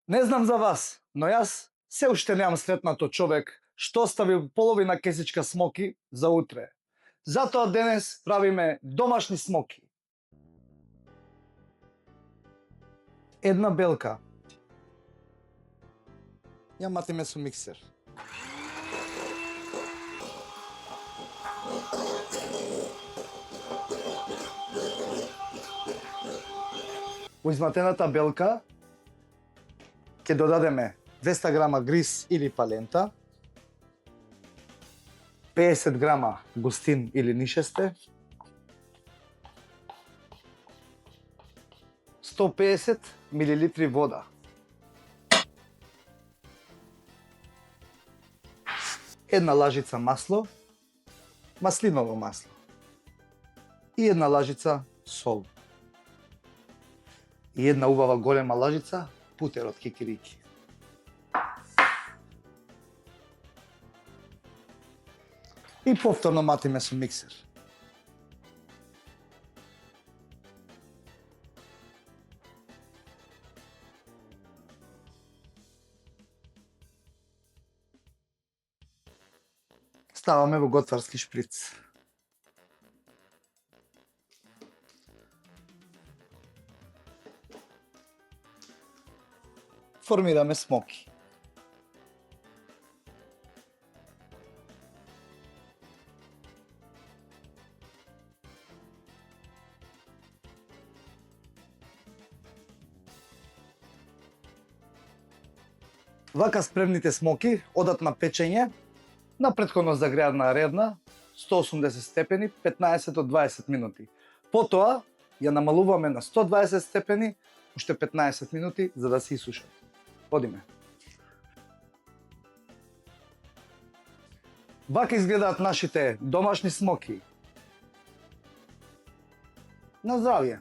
Не знам за вас, но јас се уште немам сретнато човек што остави половина кесичка смоки за утре. Затоа денес правиме домашни смоки. Една белка. Ја матиме со миксер. Во изматената белка ќе додадеме 200 грама гриз или палента, 50 грама густин или нишесте, 150 милилитри вода, една лажица масло, маслиново масло и една лажица сол и една убава голема лажица путер од кикирики. И повторно матиме со миксер. Ставаме во готварски шприц. Формираме смоки. Вака спремните смоки одат на печење на претходно загреана редна 180 степени 15 до 20 минути. Потоа ја намалуваме на 120 степени уште 15 минути за да се исушат. Одиме. Вака изгледаат нашите домашни смоки. На здравје!